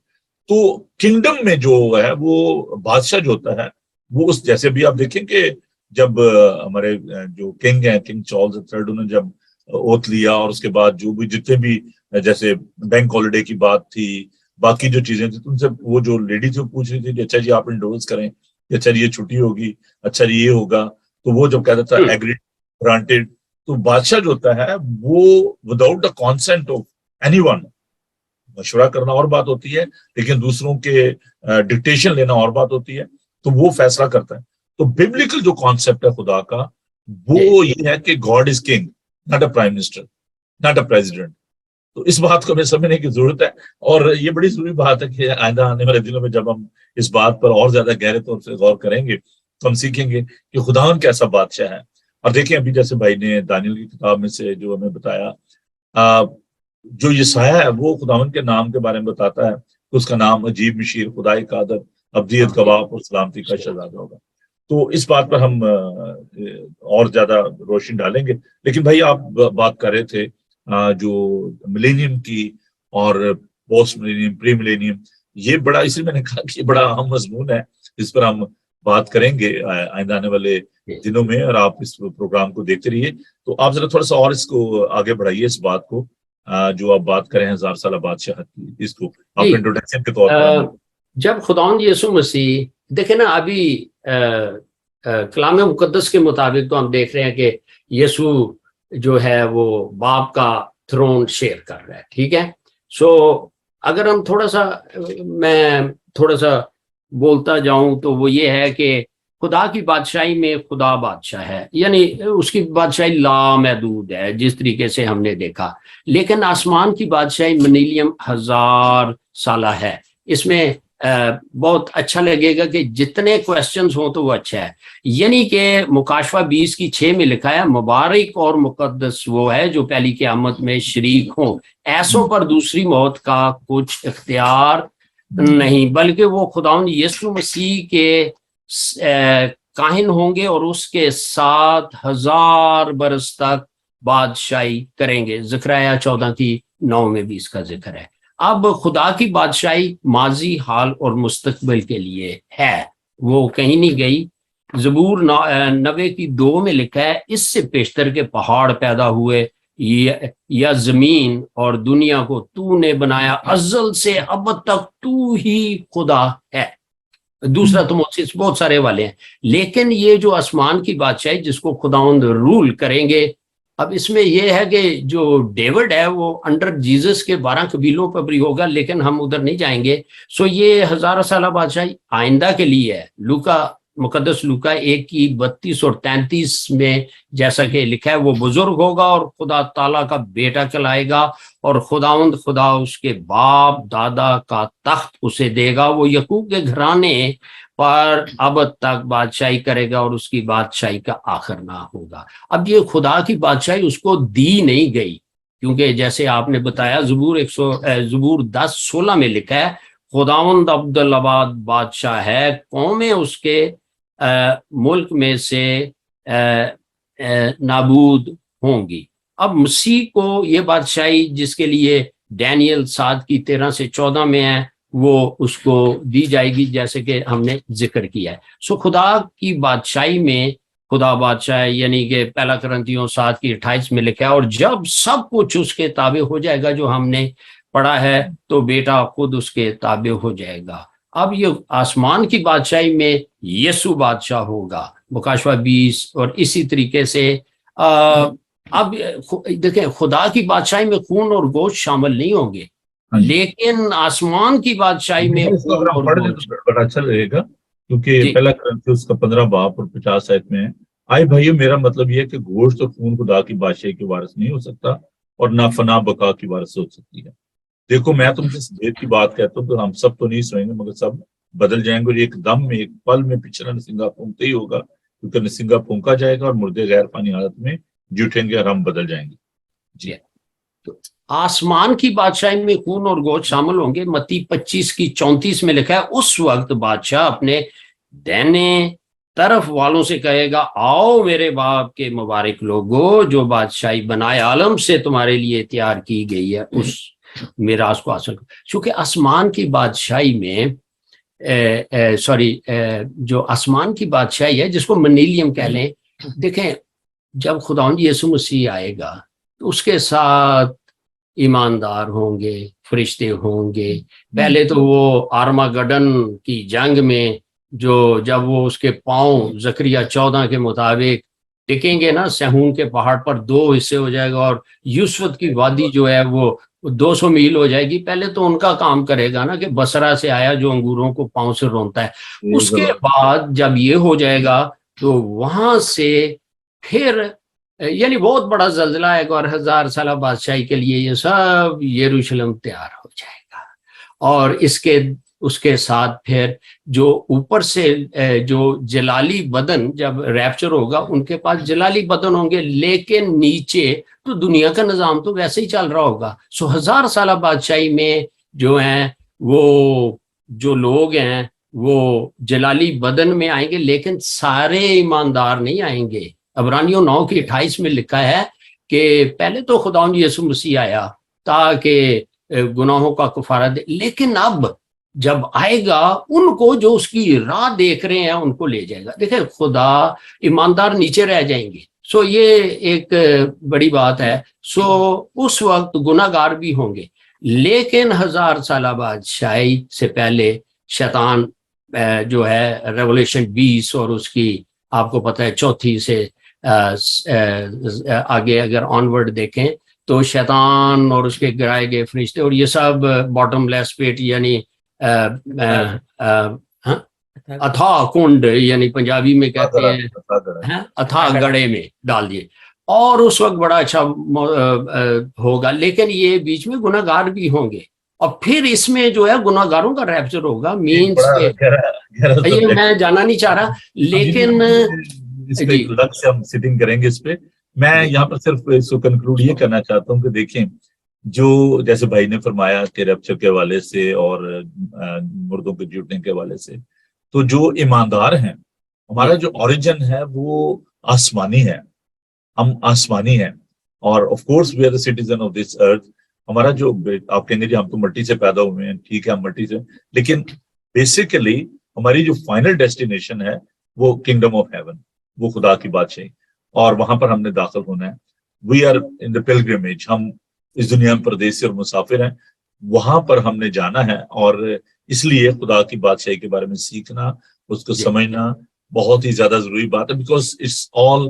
تو کنگڈم میں جو ہے وہ بادشاہ جو ہوتا ہے وہ اس جیسے بھی آپ دیکھیں کہ جب ہمارے جو کنگ ہیں، کنگ چارلز III انہوں نے جب اوتھ لیا اور اس کے بعد جو بھی جتنے بھی جیسے بینک ہالیڈے کی بات تھی، باقی جو چیزیں تھیں، ان سے وہ جو لیڈی سے پوچھ رہی تھی کہ اچھا جی آپ انڈورس کریں، اچھا جی یہ چھٹی ہوگی، اچھا جی یہ ہوگا، تو وہ جب کہتا تھا ایگری گرانٹیڈ. تو بادشاہ جو ہوتا ہے وہ without the consent of any one, مشورہ کرنا اور بات ہوتی ہے لیکن دوسروں کے ڈکٹیشن لینا اور بات ہوتی ہے، تو وہ فیصلہ کرتا ہے. تو biblical جو کانسیپٹ ہے خدا کا وہ یہ ہے کہ God is king, not a prime minister, not a president. تو اس بات کو ہمیں سمجھنے کی ضرورت ہے, اور یہ بڑی ضروری بات ہے کہ آئندہ آنے والے دنوں میں جب ہم اس بات پر اور زیادہ گہرے طور سے غور کریں گے تو ہم سیکھیں گے کہ خداوند کیسا بادشاہ ہے. اور دیکھیں ابھی جیسے بھائی نے دانیل کی کتاب میں سے جو ہمیں بتایا, جو یسایہ ہے وہ خداوند کے نام کے بارے میں بتاتا ہے کہ اس کا نام عجیب مشیر, خدائی قادر, ابدیت گواہ اور سلامتی کا شہزادہ ہوگا. تو اس بات پر ہم اور زیادہ روشنی ڈالیں گے. لیکن بھائی آپ بات کر رہے تھے جو ملینیم کی اور پوسٹ ملینیم, پری ملینیم, یہ بڑا, اس لیے میں نے کہا کہ یہ بڑا اہم مضمون ہے, اس پر ہم بات کریں گے آئندہ آنے والے دنوں میں, اور آپ اس پروگرام کو دیکھتے رہیے. تو آپ ذرا تھوڑا سا اور اس کو آگے بڑھائیے, اس بات کو جو آپ بات کریں 1000 سالہ بادشاہت کی, اس کو آپ انٹروڈکشن کے طور پر. جب خداوند یسوع مسیح, دیکھیں نا ابھی کلام مقدس کے مطابق تو ہم دیکھ رہے ہیں کہ یسوع جو ہے وہ باپ کا تھرون شیئر کر رہا ہے, ٹھیک ہے. سو اگر ہم میں تھوڑا سا بولتا جاؤں تو وہ یہ ہے کہ خدا کی بادشاہی میں خدا بادشاہ ہے, یعنی اس کی بادشاہی لامحدود ہے جس طریقے سے ہم نے دیکھا. لیکن آسمان کی بادشاہی منیلیم 1000 سالہ ہے. اس میں بہت اچھا لگے گا کہ جتنے کویسچنز ہوں تو وہ اچھا ہے. یعنی کہ مکاشفہ 20:6 میں لکھا ہے, مبارک اور مقدس وہ ہے جو پہلی قیامت میں شریک ہوں, ایسوں پر دوسری موت کا کچھ اختیار نہیں, بلکہ وہ خداوند یسوع مسیح کے کاہن ہوں گے اور اس کے ساتھ 1000 برس تک بادشاہی کریں گے. زکریا 14:9 میں بھی اس کا ذکر ہے. اب خدا کی بادشاہی ماضی, حال اور مستقبل کے لیے ہے, وہ کہیں نہیں گئی. زبور 90:2 میں لکھا ہے, اس سے پیشتر کے پہاڑ پیدا ہوئے یا زمین اور دنیا کو تو نے بنایا, ازل سے ابد تک تو ہی خدا ہے. دوسرا تموتھیوس بہت سارے والے ہیں. لیکن یہ جو آسمان کی بادشاہی جس کو خداوند رول کریں گے, اب اس میں یہ ہے کہ جو ڈیوڈ ہے وہ انڈر جیزس کے 12 قبیلوں پر بھی ہوگا, لیکن ہم ادھر نہیں جائیں گے. سو یہ 1000 سالہ بادشاہی آئندہ کے لیے ہے. مقدس لوکا 1:32 اور 33 میں جیسا کہ لکھا ہے, وہ بزرگ ہوگا اور خدا تعالیٰ کا بیٹا کہلائے گا, اور خداوند خدا اس کے باپ دادا کا تخت اسے دے گا, وہ یعقوب کے گھرانے پر ابد تک بادشاہی کرے گا اور اس کی بادشاہی کا آخر نہ ہوگا. اب یہ خدا کی بادشاہی اس کو دی نہیں گئی, کیونکہ جیسے آپ نے بتایا زبور 10:16 میں لکھا ہے, خداوند عبدالآباد بادشاہ ہے, قومیں اس کے ملک میں سے نابود ہوں گی. اب مسیح کو یہ بادشاہی جس کے لیے ڈینیل 7:13-14 میں ہے, وہ اس کو دی جائے گی جیسے کہ ہم نے ذکر کیا ہے. سو خدا کی بادشاہی میں خدا بادشاہ, یعنی کہ پہلا کرنتھیوں 7:28 میں لکھا ہے, اور جب سب کچھ اس کے تابع ہو جائے گا, جو ہم نے پڑھا ہے, تو بیٹا خود اس کے تابع ہو جائے گا. اب یہ آسمان کی بادشاہی میں یسوع بادشاہ ہوگا, مکاشفہ 20, اور اسی طریقے سے اب دیکھیں خدا کی بادشاہی میں خون اور گوشت شامل نہیں ہوں گے, لیکن آسمان کی بادشاہی میں بڑا اچھا لگے گا, کیونکہ پہلا کرنتھیوس کا 15 باب اور 50 آیت میں ہے, آئے بھائیو میرا مطلب یہ ہے کہ گوشت اور خون خدا کی بادشاہی کے وارث نہیں ہو سکتا, اور نہ فنا بقا کی وارث ہو سکتی ہے. دیکھو میں تم سے دیر کی بات کہتا ہوں, تو ہم سب تو نہیں سوئیں گے, مگر سب بدل جائیں گے, اور ایک دم میں, ایک پل میں پچھلا نسنگا پھونکتے ہی ہوگا, کیونکہ نسنگا پھونکا جائے گا اور مردے غیر فانی حالت میں جی اٹھیں گے اور ہم بدل جائیں گے. جی, تو آسمان کی بادشاہی میں خون اور گوشت شامل ہوں گے. متی 25:34 میں لکھا ہے, اس وقت بادشاہ اپنے دہنے طرف والوں سے کہے گا, آؤ میرے باپ کے مبارک لوگو, جو بادشاہی بنائے عالم سے تمہارے لیے تیار کی گئی ہے, اس میراث کو حاصل کرو. چونکہ آسمان کی بادشاہی میں جو آسمان کی بادشاہی ہے جس کو منیلیم کہہ لیں, دیکھیں جب خداوند یسوع مسیح آئے گا تو اس کے ساتھ ایماندار ہوں گے, فرشتے ہوں گے. پہلے تو وہ آرماگڈن کی جنگ میں جب وہ اس کے پاؤں زکریا 14 کے مطابق ٹکیں گے نا, سہون کے پہاڑ پر 2 حصے ہو جائے گا, اور یوسفت کی وادی جو ہے وہ 200 میل ہو جائے گی. پہلے تو ان کا کام کرے گا نا کہ بصرہ سے آیا جو انگوروں کو پاؤں سے رونتا ہے. اس کے بعد جب یہ ہو جائے گا تو وہاں سے پھر یعنی بہت بڑا زلزلہ آئے گا اور 1000 سالہ بادشاہی کے لیے یہ سب یروشلم تیار ہو جائے گا. اور اس کے ساتھ پھر جو اوپر سے جو جلالی بدن جب ریپچر ہوگا ان کے پاس جلالی بدن ہوں گے, لیکن نیچے تو دنیا کا نظام تو ویسے ہی چل رہا ہوگا. 1000 سالہ بادشاہی میں جو ہیں وہ جو لوگ ہیں وہ جلالی بدن میں آئیں گے, لیکن سارے ایماندار نہیں آئیں گے. عبرانیوں 9:28 میں لکھا ہے کہ پہلے تو خداوند یسوع مسیح آیا تاکہ گناہوں کا کفارہ دے, لیکن اب جب آئے گا ان کو جو اس کی راہ دیکھ رہے ہیں ان کو لے جائے گا. دیکھیں خدا ایماندار نیچے رہ جائیں گے. سو یہ ایک بڑی بات ہے. سو اس وقت گناہ گار بھی ہوں گے, لیکن 1000 سالہ بادشاہی سے پہلے شیطان جو ہے ریولیوشن 20 اور اس کی آپ کو پتہ ہے 4 سے آگے اگر آنورڈ دیکھیں تو شیطان اور اس کے گرائے گئے فرشتے اور یہ سب باٹم لیس پیٹ یعنی اتھا کنڈ یعنی پنجابی میں کہتے ہیں اتھا گڑھے میں ڈال دیے, اور اس وقت بڑا اچھا ہوگا. لیکن یہ بیچ میں گناہ گار بھی ہوں گے, اور پھر اس میں جو ہے گناہ گاروں کا ریپچر ہوگا. مینس یہ میں جانا نہیں چاہ رہا, لیکن سے ہم سیٹنگ کریں گے اس پہ. میں یہاں پر صرف اس کو کنکلوڈ یہ کرنا چاہتا ہوں کہ دیکھیں جو جیسے بھائی نے فرمایا کہ ریپچر کے حوالے سے اور مردوں کے جھوٹنے کے حوالے سے, تو جو ایماندار ہیں ہمارا جو اوریجن ہے وہ آسمانی ہے, ہم آسمانی ہیں, اور of course we are the citizen of this earth. ہمارا جو آپ کہیں گے جی ہم تو مٹی سے پیدا ہوئے ہیں, ٹھیک ہے ہم مٹی سے, لیکن بیسیکلی ہماری جو فائنل ڈیسٹینیشن ہے وہ کنگڈم آف ہیون, وہ خدا کی بادشاہی, اور وہاں پر ہم نے داخل ہونا ہے. We are in the pilgrimage, ہم اس دنیا میں پردیسی اور مسافر ہیں, وہاں پر ہم نے جانا ہے. اور اس لیے خدا کی بادشاہی کے بارے میں سیکھنا, اس کو سمجھنا بہت ہی زیادہ ضروری بات ہے, because it's all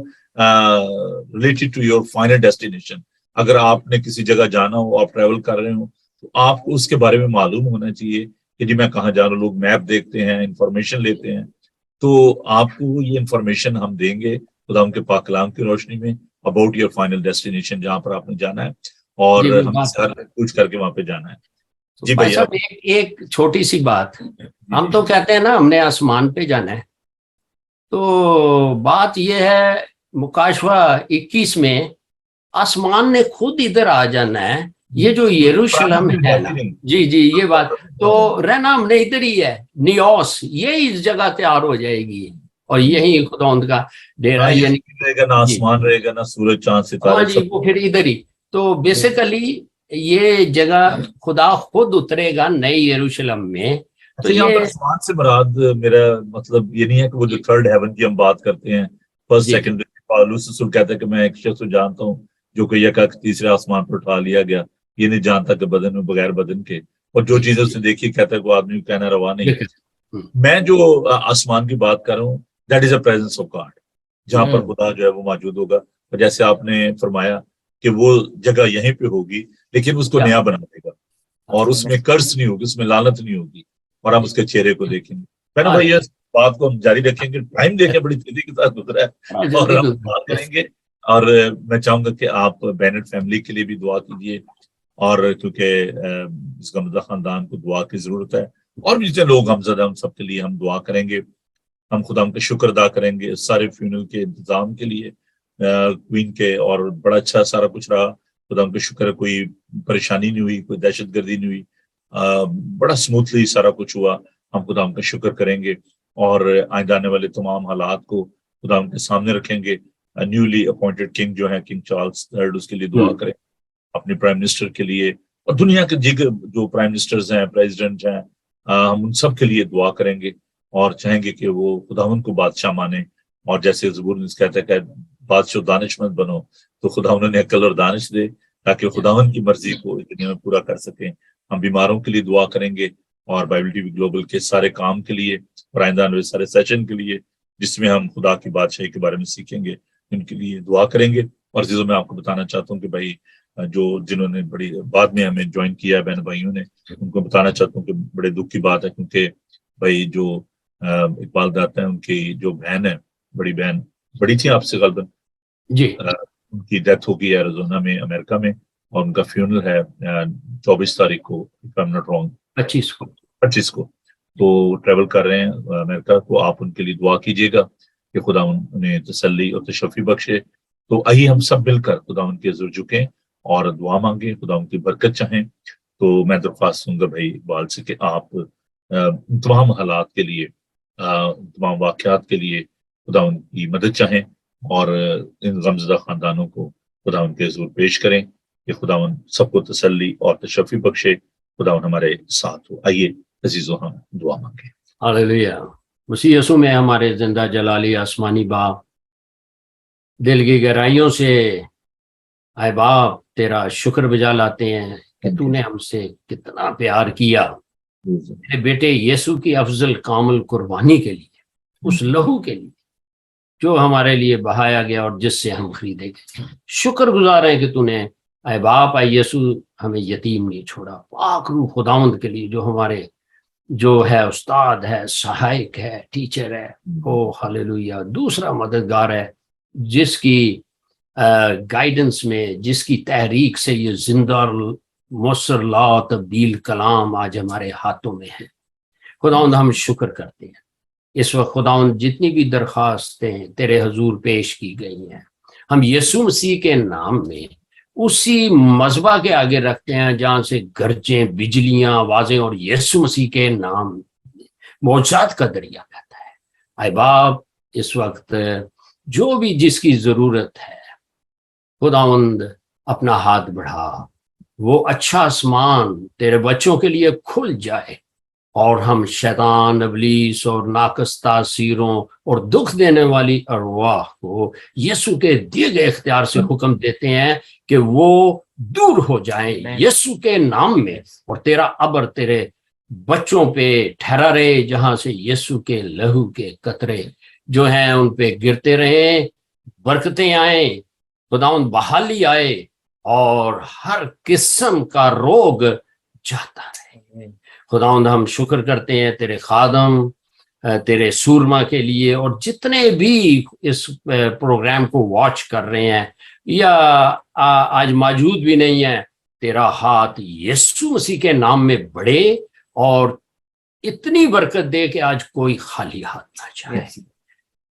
related to your final destination. اگر آپ نے کسی جگہ جانا ہو, آپ ٹریول کر رہے ہوں, تو آپ کو اس کے بارے میں معلوم ہونا چاہیے کہ جی میں کہاں جا رہا ہوں. لوگ میپ دیکھتے ہیں, انفارمیشن لیتے ہیں, تو آپ کو یہ انفارمیشن ہم دیں گے خدا ان کے پاک کلام کی روشنی میں اباؤٹ یور فائنل ڈیسٹینیشن, جہاں پر آپ نے جانا ہے, اور ہم پوچھ کر کے وہاں پہ جانا ہے. جی بھائی صاحب ایک چھوٹی سی بات, ہم تو کہتے ہیں نا ہم نے آسمان پہ جانا ہے, تو بات یہ ہے مکاشفہ 21 میں آسمان نے خود ادھر آ جانا ہے. یہ جو یروشلم ہے نا, جی یہ بات تو رہنا ہم نے ادھر ہی ہے, نیوس یہ اس جگہ تیار ہو جائے گی, اور یہی خداوند کا ڈیرا, یعنی رہے گا, نہ آسمان رہے گا, نہ سورج چاند ستارے, جی وہ پھر ادھر ہی. تو بیسیکلی یہ جگہ خدا خود اترے گا نئے یروشلم میں. تو یہ آسمان سے مراد میرا مطلب یہ نہیں ہے کہ وہ جو تھرڈ ہیون کی ہم بات کرتے ہیں, فرسٹ سیکنڈ. پالوس رسول کہتا ہے کہ میں ایک شخص کو جانتا ہوں جو کہ یکا تیسرے آسمان پر اٹھا لیا گیا, یہ نہیں جانتا کہ بدن میں بغیر بدن کے, اور جو چیزیں اس نے دیکھی کہتا ہے کہ وہ آدمی کو کہنا روا نہیں. میں جو آسمان کی بات کر رہا ہوں, that is a presence of God, جہاں پر خدا جو ہے وہ موجود ہوگا. اور جیسے آپ نے فرمایا کہ وہ جگہ یہیں پہ ہوگی, لیکن اس کو نیا بنا دے گا, اور اس میں کرس نہیں ہوگی, اس میں لعنت نہیں ہوگی, اور ہم اس کے چہرے کو دیکھیں گے. میں نے بھائی یہ بات کو ہم جاری رکھیں گے, ٹائم دیکھیں بڑی تیزی کے ساتھ گزرا ہے, اور ہم بات کریں گے. اور میں چاہوں گا کہ آپ بینٹ فیملی کے لیے بھی دعا کیجیے, اور کیونکہ اس گمزدہ خاندان کو دعا کی ضرورت ہے, اور بھی جتنے لوگ ہم زدہ ہم سب کے لیے ہم دعا کریں گے. ہم خدا ہم کا شکر ادا کریں گے سارے فیونل کے انتظام کے لیے, کوئین کے, اور بڑا اچھا سارا کچھ رہا. خدا ہم کا شکر ہے, کوئی پریشانی نہیں ہوئی, کوئی دہشت گردی نہیں ہوئی, بڑا سموتھلی سارا کچھ ہوا. ہم خدا ہم کا شکر کریں گے, اور آئندہ آنے والے تمام حالات کو خدا ہم کے سامنے رکھیں گے. نیولی اپوائنٹڈ کنگ جو ہے کنگ چارلز III, اس کے لیے دعا کریں, اپنے پرائم منسٹر کے لیے, اور دنیا کے دیگر جو پرائم منسٹرز ہیں, پریزیڈنٹ ہیں, ہم ان سب کے لیے دعا کریں گے, اور چاہیں گے کہ وہ خداوند کو بادشاہ مانیں. اور جیسے زبور نے کہتا ہے کہ بادشاہ دانش مند بنو, تو خدا انہوں نے عقل اور دانش دے تاکہ خداوند کی مرضی کو اس دنیا میں پورا کر سکیں. ہم بیماروں کے لیے دعا کریں گے, اور بائبل ٹی وی گلوبل کے سارے کام کے لیے, اور آئندہ آنے والے سارے سیشن کے لیے جس میں ہم خدا کی بادشاہی کے بارے میں سیکھیں گے, ان کے لیے دعا کریں گے. اور عزیزوں میں آپ کو بتانا چاہتا ہوں کہ بھائی جو جنہوں نے بڑی بعد میں ہمیں جوائن کیا ہے بہن بھائیوں نے، ان کو بتانا چاہتا ہوں کہ بڑے دکھ کی بات ہے، کیونکہ بھائی جو اقبال داتا ہے ان کی جو بہن ہے، بڑی بہن بڑی تھی آپ سے غالباً، جی ان کی ڈیتھ ہو گئی ہے ایریزونا میں امریکہ میں، اور ان کا فیونل ہے 24 تاریخ کو، if I'm not wrong، 25 کو 25 کو، تو ٹریول کر رہے ہیں امریکہ کو. آپ ان کے لیے دعا کیجیے گا کہ خدا انہیں تسلی اور تشفی بخشے. تو آئیے ہم سب مل کر خدا ان کے حضور جھکیں اور دعا مانگیں، خدا ان کی برکت چاہیں. تو میں درخواست دوں گا بھائی اقبال سے کہ آپ ان تمام حالات کے لیے، تمام واقعات کے لیے خدا ان کی مدد چاہیں، اور ان غمزدہ خاندانوں کو خدا ان کے حضور پیش کریں کہ خدا ان سب کو تسلی اور تشفی بخشے. خدا ان ہمارے ساتھ ہو. آئیے عزیزو ہم دعا مانگیں. ہاللیلویا. مسیح یسوع میں ہمارے زندہ جلالی آسمانی باپ، دل کی گہرائیوں سے اے باپ تیرا شکر بجا لاتے ہیں کہ تو نے ہم سے کتنا پیار کیا. میرے بیٹے یسوع کی افضل کامل قربانی کے لیے، اس لہو کے لیے جو ہمارے لیے بہایا گیا اور جس سے ہم خریدے گئے. شکر گزار ہیں کہ تو نے اے باپ اے یسوع ہمیں یتیم نہیں چھوڑا. پاک روح خداوند کے لیے جو ہمارے جو ہے استاد ہے، سہائک ہے، ٹیچر ہے، او ہاللیلویا، دوسرا مددگار ہے، جس کی گائیڈنس میں، جس کی تحریک سے یہ زندہ اور مؤثر لا تبدیل کلام آج ہمارے ہاتھوں میں ہے. خداوند ہم شکر کرتے ہیں. اس وقت خداوند جتنی بھی درخواستیں تیرے حضور پیش کی گئی ہیں، ہم یسوع مسیح کے نام میں اسی مذبح کے آگے رکھتے ہیں جہاں سے گرجیں، بجلیاں، آوازیں، اور یسوع مسیح کے نام معجزات کا دریا بہتا ہے. اے باپ اس وقت جو بھی جس کی ضرورت ہے خداوند اپنا ہاتھ بڑھا، وہ اچھا آسمان تیرے بچوں کے لیے کھل جائے، اور ہم شیطان، ابلیس اور ناقص تاثیروں اور دکھ دینے والی ارواح کو یسوع کے دیے گئے اختیار سے حکم دیتے ہیں کہ وہ دور ہو جائیں یسوع کے نام میں، اور تیرا ابر تیرے بچوں پہ ٹھہرا رہے، جہاں سے یسوع کے لہو کے قطرے جو ہیں ان پہ گرتے رہیں، برکتیں آئیں، خداوند بحالی آئے، اور ہر قسم کا روگ جاتا رہے. خداوند ہم شکر کرتے ہیں تیرے خادم، تیرے سورما کے لیے، اور جتنے بھی اس پروگرام کو واچ کر رہے ہیں یا آج موجود بھی نہیں ہیں. تیرا ہاتھ یسوع مسیح کے نام میں بڑھے اور اتنی برکت دے کہ آج کوئی خالی ہاتھ نہ جائے.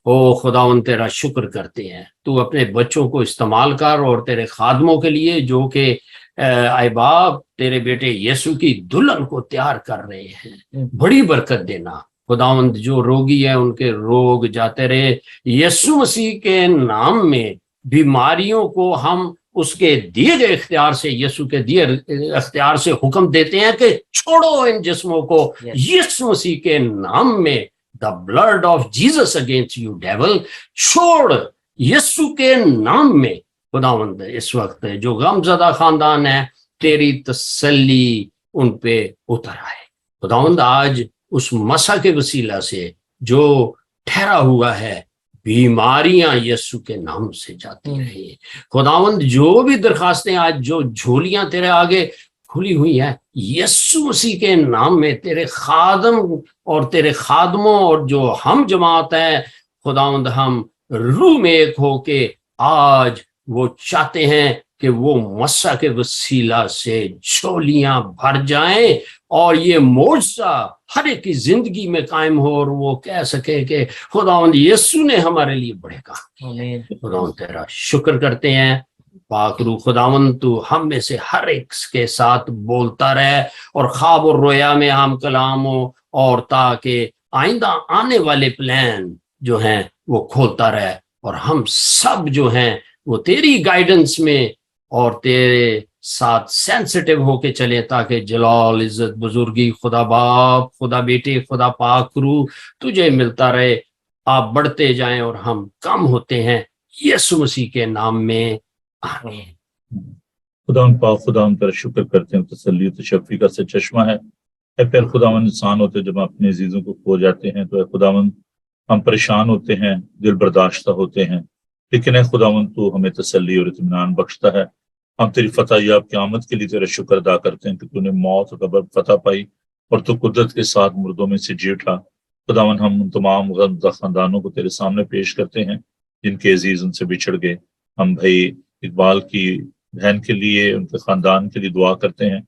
او خداوند تیرا شکر کرتے ہیں. تو اپنے بچوں کو استعمال کر، اور تیرے خادموں کے لیے جو کہ اے باپ تیرے بیٹے یسوع کی دلہن کو تیار کر رہے ہیں، بڑی برکت دینا. خداوند جو روگی ہیں ان کے روگ جاتے رہے یسوع مسیح کے نام میں. بیماریوں کو ہم اس کے دیے گئے اختیار سے، یسوع کے دیے اختیار سے حکم دیتے ہیں کہ چھوڑو ان جسموں کو یسوع مسیح کے نام میں. The blood of Jesus against you devil، چھوڑ یسوع کے نام میں. خداوند اس وقت جو غم زدہ خاندان ہے، تیری تسلی ان پہ اتر آئے. خداوند آج اس مسح کے وسیلہ سے جو ٹھہرا ہوا ہے، بیماریاں یسوع کے نام سے جاتی رہی. خداوند جو بھی درخواستیں آج جو جھولیاں تیرے آگے کھلی ہوئی ہیں، یسوع مسیح کے نام میں تیرے خادم اور تیرے خادموں اور جو ہم جماعت ہیں، خداوند ہم روح میں ایک ہو کے آج وہ چاہتے ہیں کہ وہ مسح کے وسیلہ سے جھولیاں بھر جائیں، اور یہ معجزہ ہر ایک کی زندگی میں قائم ہو، اور وہ کہہ سکے کہ خداوند یسوع نے ہمارے لیے بڑے کام کیے. خداوند تیرا شکر کرتے ہیں. پاک روح خداوند تو ہم میں سے ہر ایک کے ساتھ بولتا رہے، اور خواب اور رویا میں ہم کلام ہو، اور تاکہ آئندہ آنے والے پلان جو ہیں وہ کھولتا رہے، اور ہم سب جو ہیں وہ تیری گائیڈنس میں اور تیرے ساتھ سینسٹیو ہو کے چلے، تاکہ جلال، عزت، بزرگی خدا باپ، خدا بیٹے، خدا پاک روح تجھے ملتا رہے. آپ بڑھتے جائیں اور ہم کم ہوتے ہیں، یسوع مسیح کے نام میں آمین. خداوند پاک، خداوند پر شکر کرتے ہیں، تسلی و تشفی کا سے چشمہ ہے. اے پھر خداوند انسان ہوتے جب اپنے عزیزوں کو کھو جاتے ہیں تو اے خداوند ہم پریشان ہوتے ہیں، دل برداشتہ ہوتے ہیں، لیکن اے خداوند تو ہمیں تسلی اور اطمینان بخشتا ہے. ہم تیری فتح یاب قیامت کے لیے تیرا شکر ادا کرتے ہیں کہ تو نے موت اور قبر فتح پائی اور تو قدرت کے ساتھ مردوں میں سے جی اٹھا۔ خداون ہم ان تمام غمزدہ خاندانوں کو تیرے سامنے پیش کرتے ہیں جن کے عزیز ان سے بچھڑ گئے۔ ہم بھائی اقبال کی بہن کے لیے، ان کے خاندان کے لیے دعا کرتے ہیں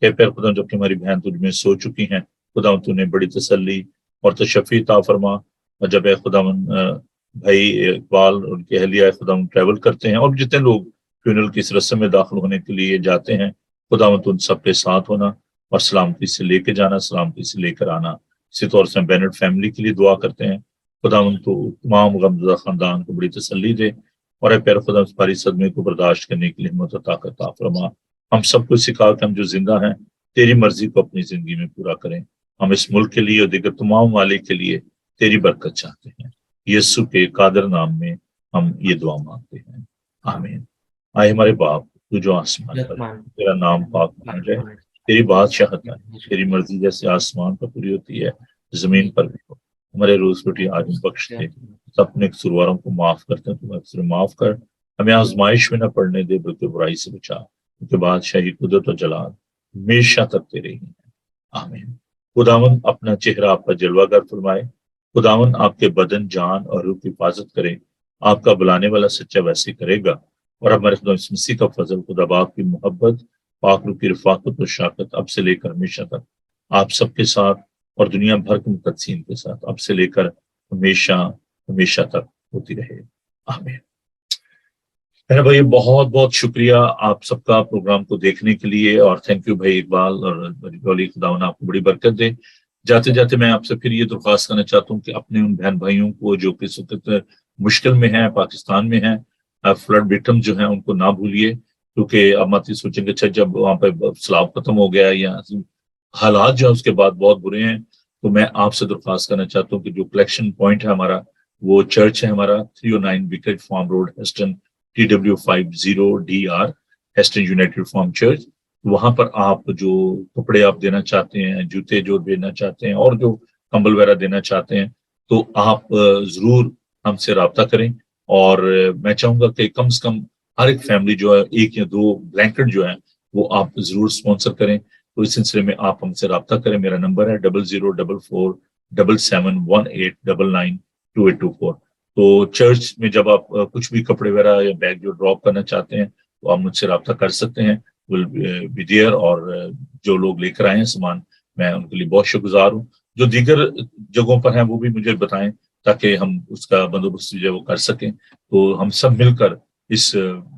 کہ پیر خدا جب کہ ہماری بہن تجھ میں سو چکی ہیں، خدا تو نے بڑی تسلی اور تشفی عطا فرما۔ اور جب اے خدا بھائی اقبال اور ان کی اہلیہ خدا ٹریول کرتے ہیں اور جتنے لوگ فیونل کی اس رسم میں داخل ہونے کے لیے جاتے ہیں، خدا ان سب کے ساتھ ہونا اور سلامتی سے لے کے جانا، سلامتی سے لے کر آنا۔ اسی طور سے بینٹ فیملی کے لیے دعا کرتے ہیں، خدا تو تمام غمزدہ خاندان کو بڑی تسلی دے اور اے پیر خدا ساری صدمے کو برداشت کرنے کے لیے ہمت عطا عطا فرما۔ ہم سب کو سکھا کہ ہم جو زندہ ہیں تیری مرضی کو اپنی زندگی میں پورا کریں۔ ہم اس ملک کے لیے اور دیگر تمام ممالک کے لیے تیری برکت چاہتے ہیں۔ یسوع کے قادر نام میں ہم یہ دعا مانگتے ہیں، آمین۔ آئے ہمارے باپ تو جو آسمان پر ہے، تیرا نام پاک مانا جائے، تیری بادشاہت آئے، تیری مرضی جیسے آسمان پر پوری ہوتی ہے زمین پر بھی ہو۔ ہمارے روز روٹی آج ہم بخش دے، اپنے قصورواروں کو معاف کرتے ہیں تو اکثر معاف کر، ہمیں آزمائش میں نہ پڑنے دے بلکہ برائی سے بچا، کیونکہ بادشاہی قدرت و جلال ہمیشہ تک تیرے ہی ہیں، آمین۔ خداوند اپنا چہرہ آپ پر جلوہ گر فرمائے، خداوند آپ کے بدن، جان اور روح کی حفاظت کرے، آپ کا بلانے والا سچا ویسے کرے گا، اور ہمارے خدا مسیح کا فضل، خدا باپ کی محبت، پاک روح کی رفاقت و شراکت اب سے لے کر ہمیشہ تک آپ سب کے ساتھ اور دنیا بھر کے مقدسین کے ساتھ اب سے لے کر ہمیشہ ہمیشہ تک ہوتی رہے، آمین۔ میرے بھائی بہت بہت شکریہ آپ سب کا پروگرام کو دیکھنے کے لیے، اور تھینک یو بھائی اقبال اور خداوند آپ کو بڑی برکت دے۔ جاتے جاتے میں آپ سے پھر یہ درخواست کرنا چاہتا ہوں کہ اپنے ان بہن بھائیوں کو جو کہ اس وقت مشکل میں ہیں، پاکستان میں ہیں، فلڈ وکٹم جو ہیں، ان کو نہ بھولیے، کیونکہ اب مت ہی سوچیں کہ اچھا جب وہاں پہ سیلاب ختم ہو گیا یا حالات جو ہیں اس کے بعد بہت برے ہیں، تو میں آپ سے درخواست کرنا چاہتا ہوں کہ جو کلیکشن پوائنٹ ہے ہمارا، وہ چرچ ہے ہمارا 309 وکٹ farm road Heston TW50DR Heston united reformed church. وہاں پر آپ جو کپڑے آپ دینا چاہتے ہیں، جوتے جو دینا چاہتے ہیں اور جو کمبل وغیرہ دینا چاہتے ہیں، تو آپ ضرور ہم سے رابطہ کریں، اور میں چاہوں گا کہ کم سے کم ہر ایک فیملی جو ہے 1 یا 2 بلینکٹ جو ہیں وہ آپ ضرور سپانسر کریں۔ تو اس سلسلے میں آپ ہم سے رابطہ کریں، میرا نمبر ہے 00447718992824۔ تو چرچ میں جب آپ کچھ بھی کپڑے وغیرہ یا بیگ جو ڈراپ کرنا چاہتے ہیں تو آپ مجھ سے رابطہ کر سکتے ہیں، ول بی دیئر۔ اور جو لوگ لے کر آئے ہیں سامان، میں ان کے لیے بہت شکر گزار ہوں۔ جو دیگر جگہوں پر ہیں وہ بھی مجھے بتائیں تاکہ ہم اس کا بندوبست جو ہے وہ کر سکیں، تو ہم سب مل کر اس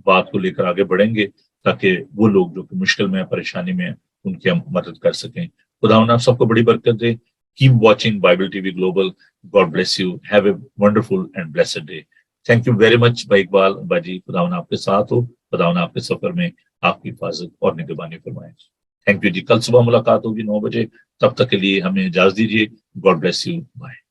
بات کو لے کر آگے بڑھیں گے تاکہ وہ لوگ جو کہ مشکل میں ہیں، پریشانی میں ہیں، ان کی ہم مدد کر سکیں۔ خداوند آپ سب کو بڑی برکت دے۔ Keep watching Bible TV Global. God bless you. Have a wonderful and blessed day. Thank you very much بھائی اقبال باجی، خداوند آپ کے ساتھ ہو، خداوند آپ کے سفر میں آپ کی حفاظت اور نگہبانی فرمائے۔ تھینک یو جی۔ کل صبح ملاقات ہوگی 9 بجے، تب تک کے لیے ہمیں اجازت دیجیے۔ God bless you. Bye.